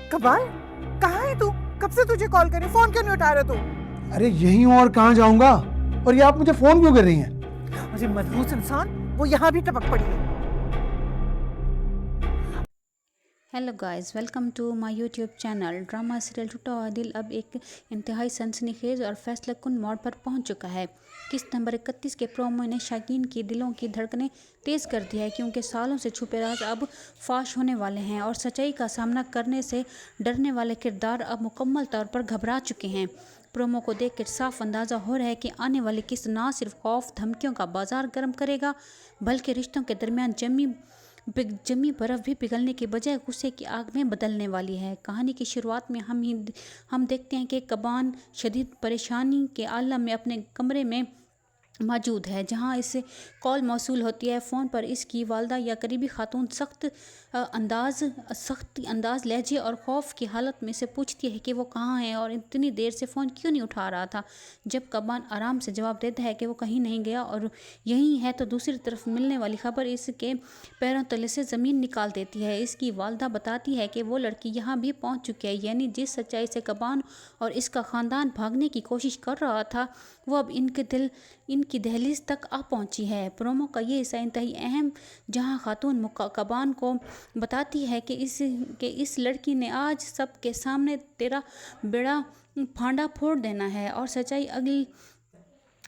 कबाल, कहाँ है तू? कब से तुझे कॉल करे, फोन क्यों नहीं उठा रहा तू? अरे यहीं हूँ और कहाँ जाऊंगा? और ये आप मुझे फोन क्यों कर रही हैं? मुझे मनहूस इंसान, वो यहाँ भी टपक पड़ी है। Hello guys, welcome to my YouTube channel. Drama serial टूटा हुआ दिल अब एक इंतहाई सनसनीखेज और फैसला कुन मोड़ पर पहुंच चुका है। किस्त नंबर 31 के प्रोमो ने शाकीन की दिलों की धड़कनें तेज़ कर दी है, क्योंकि सालों से छुपे राज अब फाश होने वाले हैं और सच्चाई का सामना करने से डरने वाले किरदार अब मुकम्मल तौर पर घबरा चुके हैं। प्रोमो को देखकर साफ अंदाज़ा हो रहा है कि आने वाली किस्त ना सिर्फ खौफ धमकियों का बाजार गर्म करेगा, बल्कि रिश्तों के दरमियान जमी बर्फ़ भी पिघलने के बजाय गुस्से की आग में बदलने वाली है। कहानी की शुरुआत में हम देखते हैं कि कबान शदीद परेशानी के आलम में अपने कमरे में मौजूद है, जहां इससे कॉल मौसूल होती है। फ़ोन पर इसकी वालदा या करीबी खातून सख्त अंदाज लहजे और खौफ की हालत में से पूछती है कि वो कहाँ है और इतनी देर से फ़ोन क्यों नहीं उठा रहा था। जब कबान आराम से जवाब देता है कि वो कहीं नहीं गया और यहीं है, तो दूसरी तरफ मिलने वाली खबर इसके पैरों तले से ज़मीन निकाल देती है। इसकी वालदा बताती है कि वो लड़की यहाँ भी पहुँच चुकी है, यानी जिस सच्चाई से कबान और इसका ख़ानदान भागने की कोशिश कर रहा था, वो अब इनकी दहलीज तक आ पहुंची है। प्रोमो का ये हिस्सा इंतहाई अहम, जहां खातून कबान को बताती है कि इस लड़की ने आज सबके सामने तेरा बेड़ा फांडा फोड़ देना है और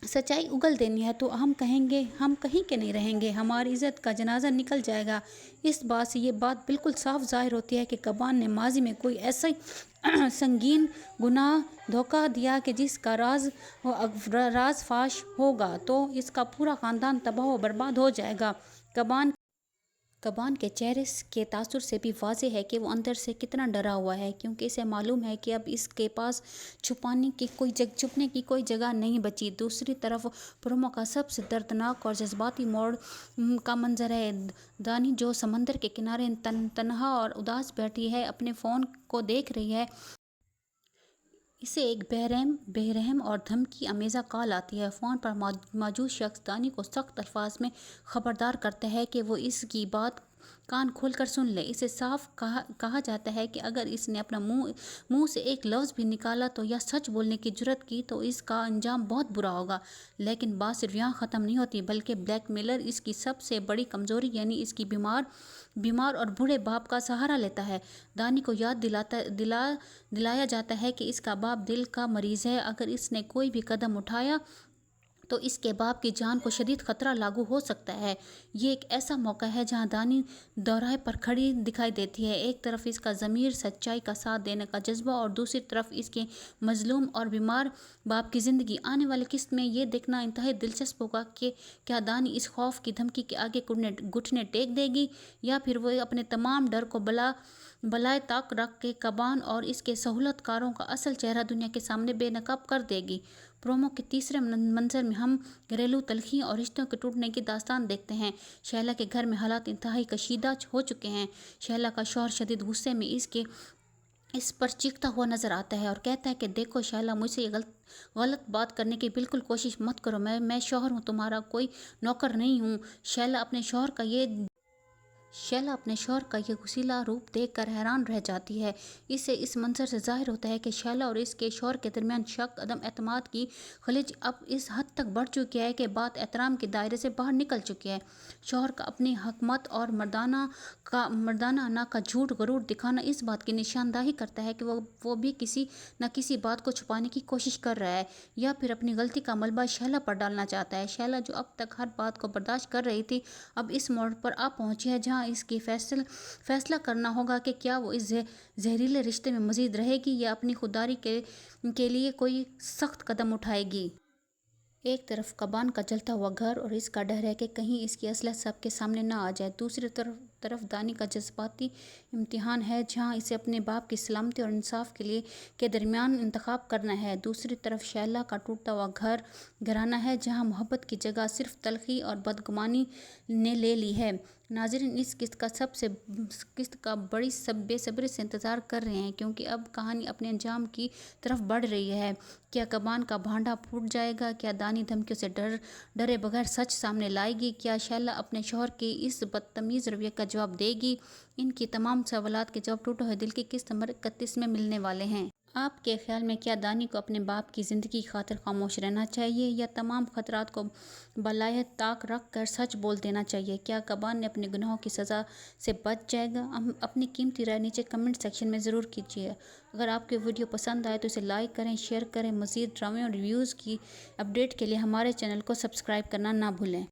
सच्चाई उगल देनी है, तो हम कहीं के नहीं रहेंगे, हमारी इज़्ज़त का जनाजा निकल जाएगा। इस बात से ये बात बिल्कुल साफ ज़ाहिर होती है कि कबान ने माजी में कोई ऐसा संगीन गुनाह धोखा दिया कि जिसका राज फाश होगा तो इसका पूरा ख़ानदान तबाह व बर्बाद हो जाएगा। कबान के चेहरे के तासुर से भी वाज़ेह है कि वो अंदर से कितना डरा हुआ है, क्योंकि इसे मालूम है कि अब इसके पास छुपने की कोई जगह नहीं बची। दूसरी तरफ प्रोमो का सबसे दर्दनाक और जज्बाती मोड़ का मंजर है। दानी जो समंदर के किनारे तन्हा और उदास बैठी है, अपने फ़ोन को देख रही है। इसे एक बेरहम और धमकी अमेज़ा कॉल आती है। फ़ोन पर मौजूद शख्स दानी को सख्त अल्फाज में ख़बरदार करता है कि वो इसकी बात कान खोलकर सुन ले। इसे साफ कहा जाता है कि अगर इसने अपना मुंह से एक लफ्ज़ भी निकाला तो या सच बोलने की जुर्रत की तो इसका अंजाम बहुत बुरा होगा। लेकिन बात सिर्फ यहाँ ख़त्म नहीं होती, बल्कि ब्लैकमेलर इसकी सबसे बड़ी कमज़ोरी यानी इसकी बीमार और बूढ़े बाप का सहारा लेता है। दानी को याद दिलाया जाता है कि इसका बाप दिल का मरीज़ है। अगर इसने कोई भी कदम उठाया तो इसके बाप की जान को शदीद खतरा लागू हो सकता है। ये एक ऐसा मौका है जहां दानी दोराहे पर खड़ी दिखाई देती है। एक तरफ इसका ज़मीर सच्चाई का साथ देने का जज्बा और दूसरी तरफ इसके मजलूम और बीमार बाप की ज़िंदगी। आने वाली किस्त में ये देखना इंतहाई दिलचस्प होगा कि क्या दानी इस खौफ की धमकी के आगे घुटने टेक देगी या फिर वो अपने तमाम डर को बलाए ताक रख के कबान और इसके सहूलतकारों का असल चेहरा दुनिया के सामने बेनकाब कर देगी। प्रोमो के तीसरे मंजर में हम घरेलू तलखी और रिश्तों के टूटने की दास्तान देखते हैं। शैला के घर में हालात इंतहाई कशीदा हो चुके हैं। शैला का शौहर शदीद गुस्से में इस पर चीखता हुआ नजर आता है और कहता है कि देखो शैला, मुझसे ये गलत बात करने की बिल्कुल कोशिश मत करो। मैं शौहर हूँ, तुम्हारा कोई नौकर नहीं हूँ। शैला अपने शौहर का ये गुस्सीला रूप देखकर हैरान रह जाती है। इससे इस मंजर से जाहिर होता है कि शैला और इसके शौहर के दरमियान शक, अदम एतमाद की खलिज अब इस हद तक बढ़ चुकी है कि बात एहतराम के दायरे से बाहर निकल चुकी है। शौहर का अपनी हकमत और मर्दाना का झूठ गरूर दिखाना इस बात की निशानदाही करता है कि वो भी किसी न किसी बात को छुपाने की कोशिश कर रहा है या फिर अपनी गलती का मलबा शैला पर डालना चाहता है। शैला जो अब तक हर बात को बर्दाश्त कर रही थी, अब इस मोड़ पर आ पहुंची है जहां इसकी फैसला करना होगा कि क्या वो इस जहरीले रिश्ते में मजीद रहेगी या अपनी खुदारी के लिए कोई सख्त कदम उठाएगी। एक तरफ कबान का जलता हुआ घर और इसका डर है कि कहीं इसकी असलियत सबके सामने ना आ जाए। दूसरी तरफ दानी का जज्बाती इम्तिहान है, जहां इसे अपने बाप की सलामती और इंसाफ के दरमियान इंतखाब करना है। दूसरी तरफ शैला का टूटता हुआ घराना है, जहां मोहब्बत की जगह सिर्फ तलखी और बदगुमानी ने ले ली है। नाज़रीन इस किस्त का बड़ी बेसब्री से इंतज़ार कर रहे हैं, क्योंकि अब कहानी अपने अंजाम की तरफ बढ़ रही है। क्या कबान का भांडा फूट जाएगा? क्या दानी धमकियों से डरे बगैर सच सामने लाएगी? क्या शैला अपने शौहर के इस बदतमीज़ रवैये का جواب دے گی۔ ان کی تمام سوالات کے جواب ٹوٹو ہے دل کی قسط نمبر 31 میں ملنے والے ہیں۔ آپ کے خیال میں کیا دانی کو اپنے باپ کی زندگی کی خاطر خاموش رہنا چاہیے یا تمام خطرات کو بالائے طاق رکھ کر سچ بول دینا چاہیے؟ کیا کبان نے اپنے گناہوں کی سزا سے بچ جائے گا؟ اپنی قیمتی رائے نیچے کمنٹ سیکشن میں ضرور کیجیے۔ اگر آپ کے ویڈیو پسند آئے تو اسے لائک کریں، شیئر کریں۔ مزید ڈرامے اور ریویوز کی اپڈیٹ کے لیے ہمارے چینل کو سبسکرائب کرنا نہ بھولیں۔